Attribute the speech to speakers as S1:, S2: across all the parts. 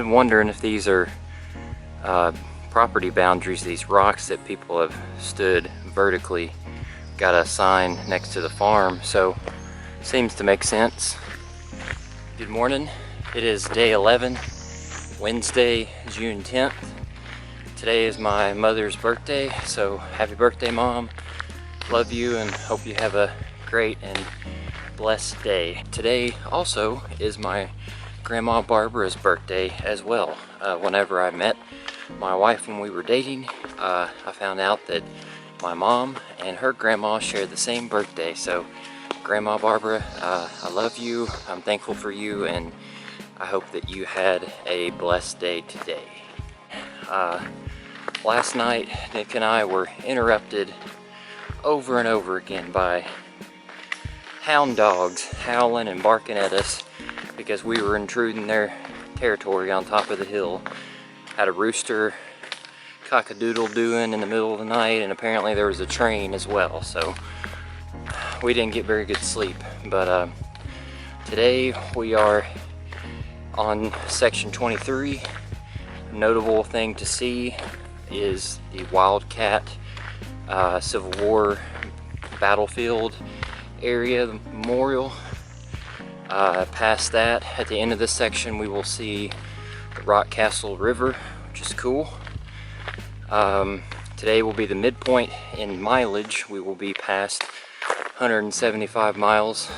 S1: been wondering if these are property boundaries, these rocks that people have stood vertically. Got a sign next to the farm, so seems to make sense. Good morning. It is day 11, Wednesday, June 10th. Today is my mother's birthday, so happy birthday, Mom. Love you and hope you have a great and blessed day. Today also is my Grandma Barbara's birthday as well. Whenever I met my wife when we were dating, I found out that my mom and her grandma share the same birthday. So Grandma Barbara, I love you, I'm thankful for you, and I hope that you had a blessed day today. Last night, Nick and I were interrupted over and over again by hound dogs howling and barking at us because we were intruding their territory on top of the hill. Had a rooster cock-a-doodle doing in the middle of the night, and apparently there was a train as well, so we didn't get very good sleep. But today we are on section 23. A notable thing to see is the Wildcat Civil War battlefield area, the memorial. Past that, at the end of this section, we will see the Rockcastle River, which is cool. Today will be the midpoint in mileage. We will be past 175 miles,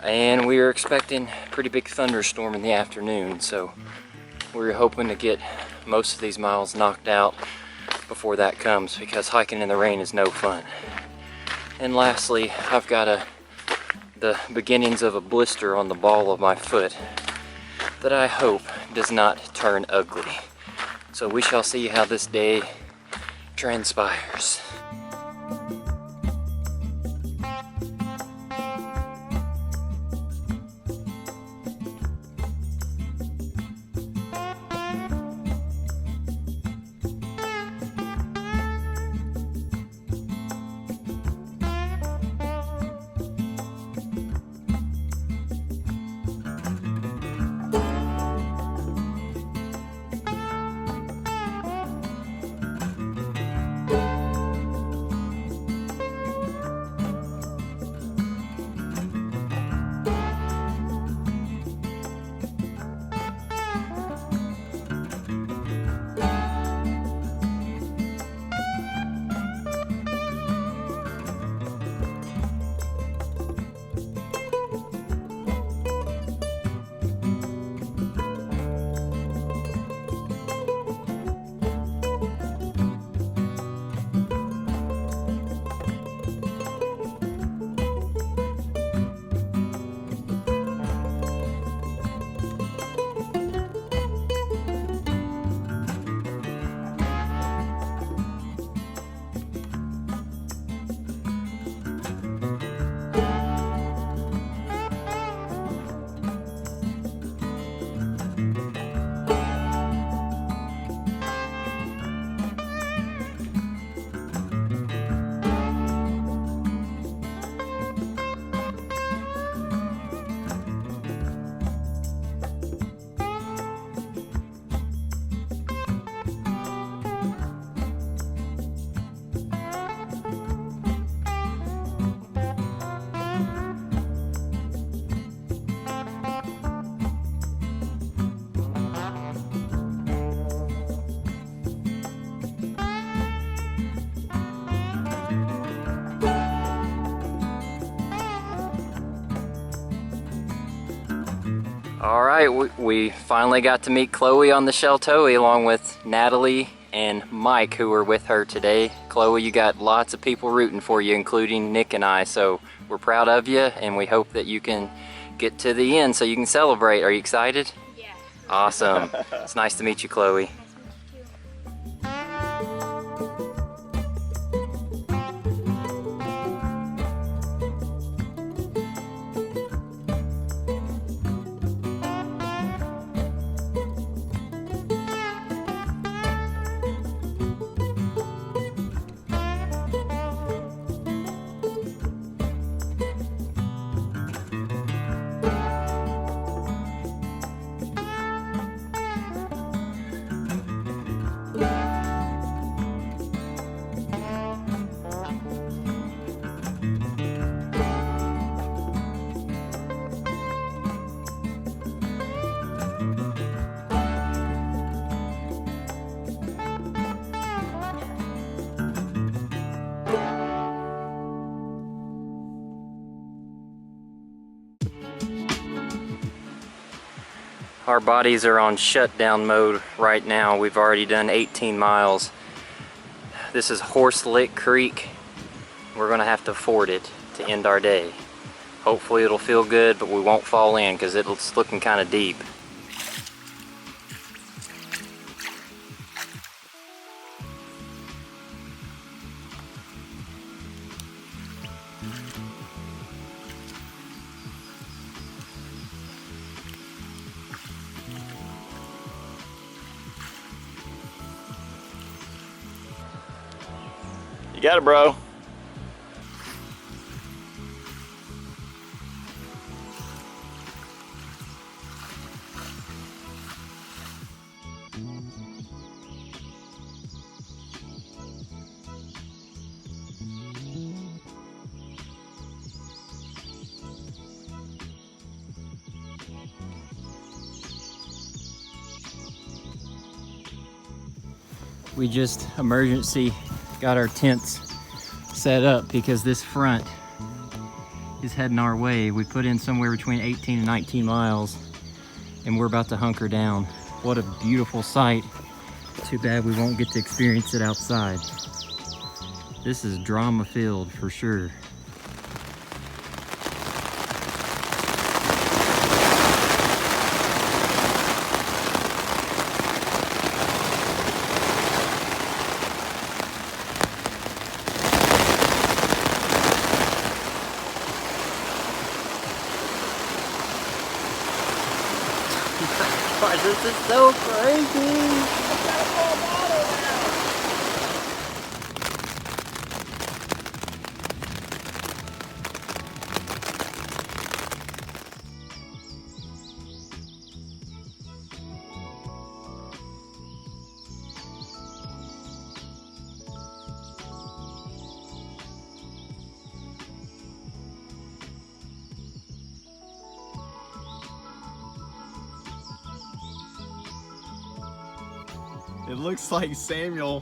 S1: and we are expecting a pretty big thunderstorm in the afternoon, so we're hoping to get most of these miles knocked out before that comes, because hiking in the rain is no fun. And lastly, I've got the beginnings of a blister on the ball of my foot that I hope does not turn ugly. So we shall see how this day transpires. All right, we finally got to meet Chloe on the Sheltowee, along with Natalie and Mike, who were with her today. Chloe, you got lots of people rooting for you, including Nick and I, so we're proud of you, and we hope that you can get to the end so you can celebrate. Are you excited?
S2: Yeah.
S1: Awesome. It's nice to meet you, Chloe. Our bodies are on shutdown mode right now. We've already done 18 miles. This is Horse Lick Creek. We're gonna have to ford it to end our day. Hopefully it'll feel good, but we won't fall in because it's looking kind of deep.
S2: You got it, bro.
S1: We just emergency got our tents set up because this front is heading our way. We put in somewhere between 18 and 19 miles and we're about to hunker down. What a beautiful sight. Too bad we won't get to experience it outside. This is drama filled for sure. This is so crazy!
S2: It looks like Samuel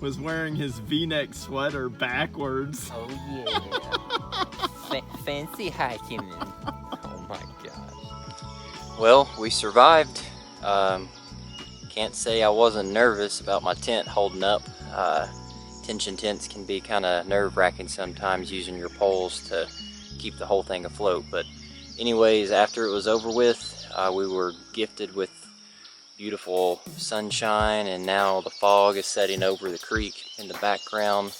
S2: was wearing his V-neck sweater backwards.
S3: Oh yeah. Fancy hiking. Oh my gosh.
S1: Well, we survived. Can't say I wasn't nervous about my tent holding up. Tension tents can be kind of nerve-wracking sometimes, using your poles to keep the whole thing afloat. But anyways, after it was over with, we were gifted with beautiful sunshine, and now the fog is setting over the creek in the background.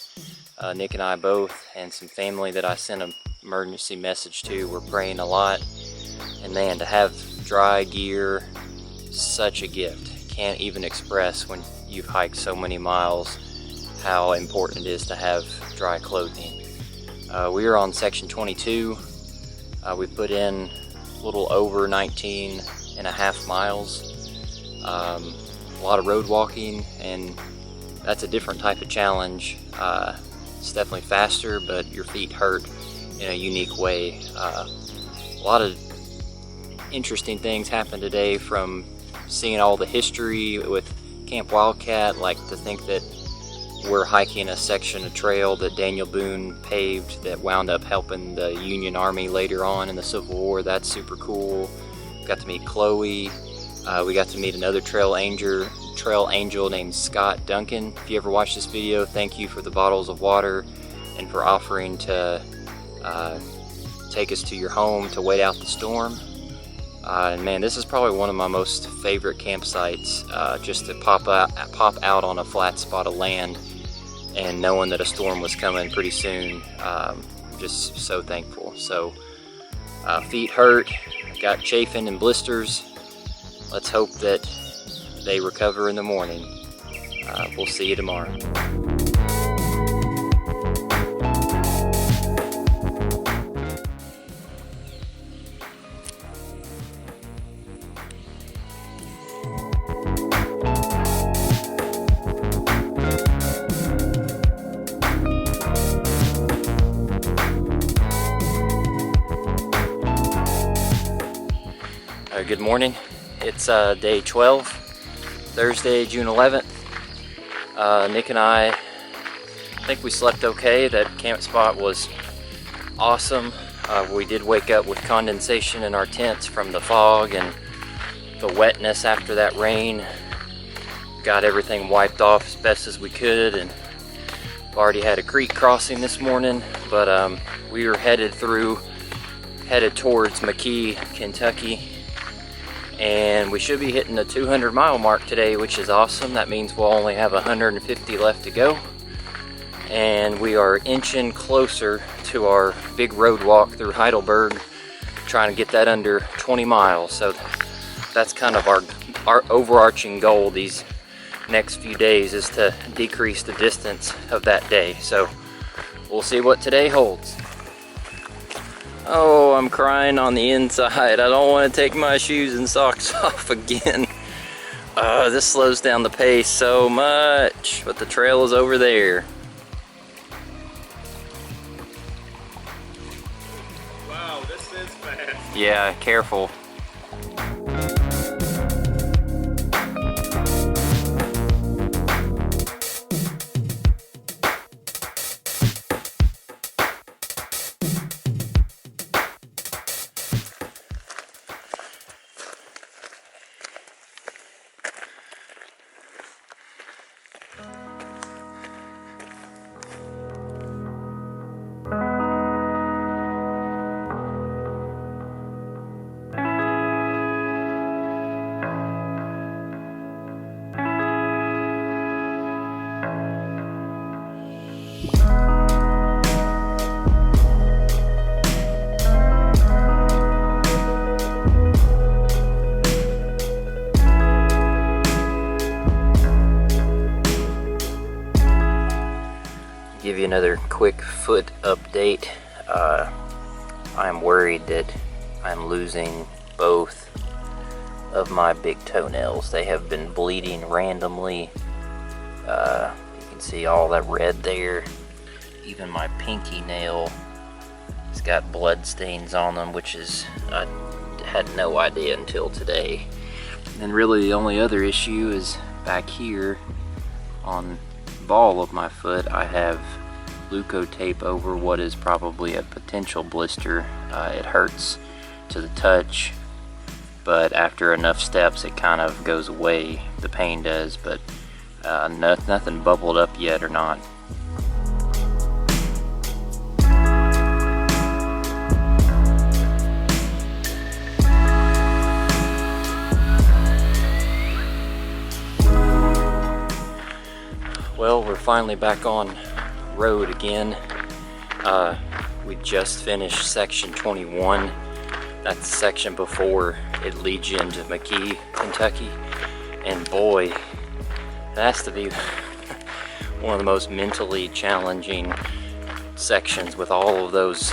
S1: Nick and I both, and some family that I sent an emergency message to, were praying a lot. And man, to have dry gear, such a gift. Can't even express when you've hiked so many miles how important it is to have dry clothing. We are on section 22. We put in a little over 19 and a half miles. A lot of road walking, and that's a different type of challenge. It's definitely faster, but your feet hurt in a unique way. A lot of interesting things happened today, from seeing all the history with Camp Wildcat, like to think that we're hiking a section of trail that Daniel Boone paved that wound up helping the Union Army later on in the Civil War. That's super cool. Got to meet Chloe. We got to meet another trail angel named Scott Duncan. If you ever watch this video, thank you for the bottles of water and for offering to take us to your home to wait out the storm. And man, this is probably one of my most favorite campsites, just to pop out on a flat spot of land and knowing that a storm was coming pretty soon. Just so thankful. So feet hurt, got chafing and blisters. Let's hope that they recover in the morning. We'll see you tomorrow. Good morning. It's day 12, Thursday, June 11th. Nick and I think we slept okay. That camp spot was awesome. We did wake up with condensation in our tents from the fog, and the wetness after that rain. Got everything wiped off as best as we could, and we've already had a creek crossing this morning, but we were headed towards McKee, Kentucky, and we should be hitting the 200-mile mark today, which is awesome. That means we'll only have 150 left to go, and we are inching closer to our big road walk through Heidelberg, trying to get that under 20 miles. So that's kind of our overarching goal these next few days, is to decrease the distance of that day. So we'll see what today holds. Oh, I'm crying on the inside. I don't want to take my shoes and socks off again. This slows down the pace so much, but the trail is over there.
S2: Wow, this is fast.
S1: Yeah, careful. Give you another quick foot update. I'm worried that I'm losing both of my big toenails. They have been bleeding randomly. You can see all that red there. Even my pinky nail has got blood stains on them, which is, I had no idea until today. And really the only other issue is back here on the ball of my foot. I have Leukotape over what is probably a potential blister. It hurts to the touch, but after enough steps it kind of goes away, the pain does, but nothing bubbled up yet or not. Well, we're finally back on road again. We just finished section 21. That's the section before it leads you into McKee, Kentucky. And boy, it has to be one of the most mentally challenging sections, with all of those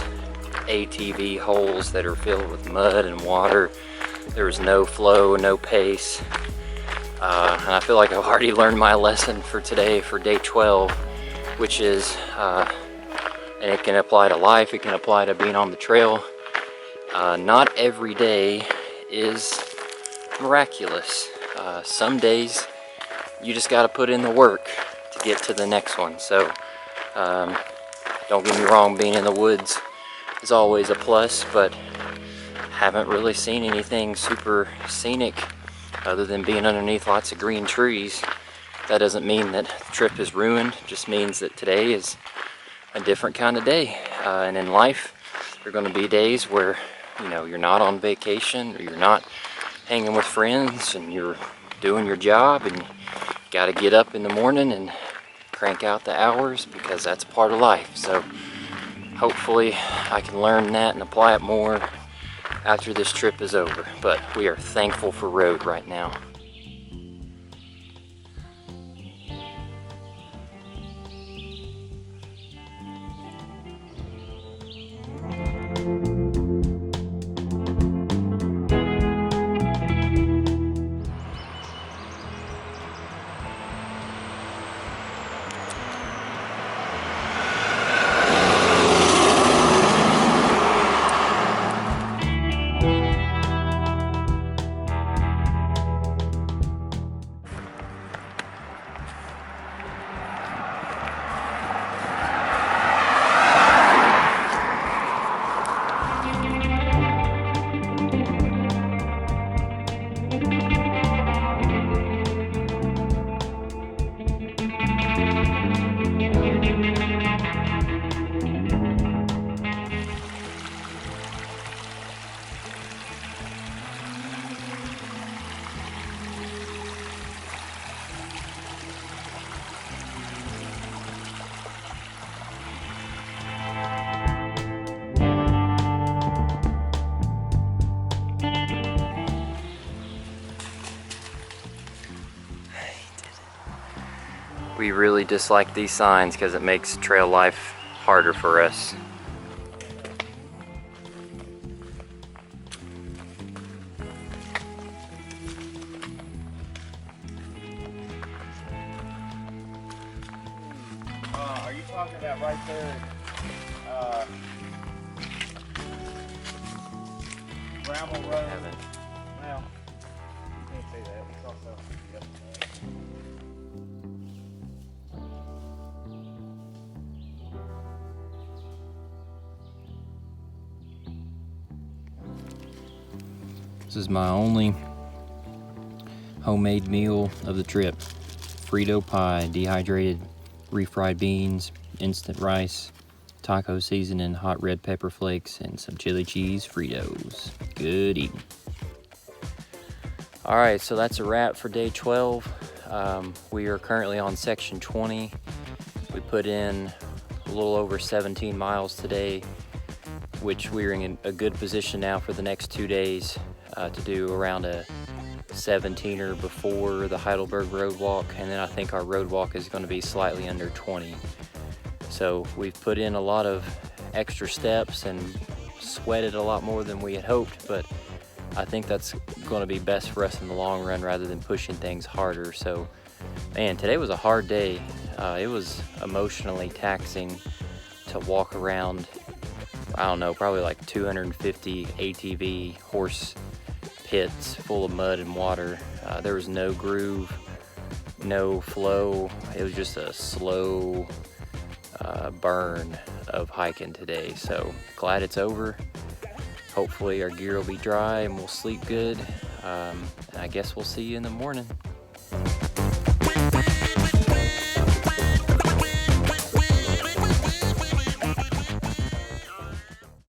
S1: ATV holes that are filled with mud and water. There's no flow, no pace. And I feel like I've already learned my lesson for today, for day 12, which is, and it can apply to life, it can apply to being on the trail. Not every day is miraculous. Some days you just got to put in the work to get to the next one. So don't get me wrong, being in the woods is always a plus, but haven't really seen anything super scenic other than being underneath lots of green trees. That doesn't mean that the trip is ruined. It just means that today is a different kind of day. And in life, there are going to be days where, you know, you're not on vacation, or you're not hanging with friends, and you're doing your job, and you got to get up in the morning and crank out the hours, because that's part of life. So hopefully I can learn that and apply it more after this trip is over. But we are thankful for road right now. We really dislike these signs because it makes trail life harder for us.
S2: Are you talking about right there? Bramble Road. Well, you can't say that. It's also the other side.
S1: This is my only homemade meal of the trip. Frito pie, dehydrated refried beans, instant rice, taco seasoning, hot red pepper flakes, and some chili cheese Fritos. Good eating. All right, so that's a wrap for day 12. We are currently on section 20. We put in a little over 17 miles today, which we're in a good position now for the next 2 days to do around a 17er before the Heidelberg road walk, and then I think our road walk is going to be slightly under 20. So we've put in a lot of extra steps and sweated a lot more than we had hoped, but I think that's going to be best for us in the long run rather than pushing things harder. So man, today was a hard day. It was emotionally taxing to walk around, I don't know, probably like 250 ATV horse pits full of mud and water. There was no groove, no flow. It was just a slow burn of hiking today. So glad it's over. Hopefully our gear will be dry and we'll sleep good. And I guess we'll see you in the morning.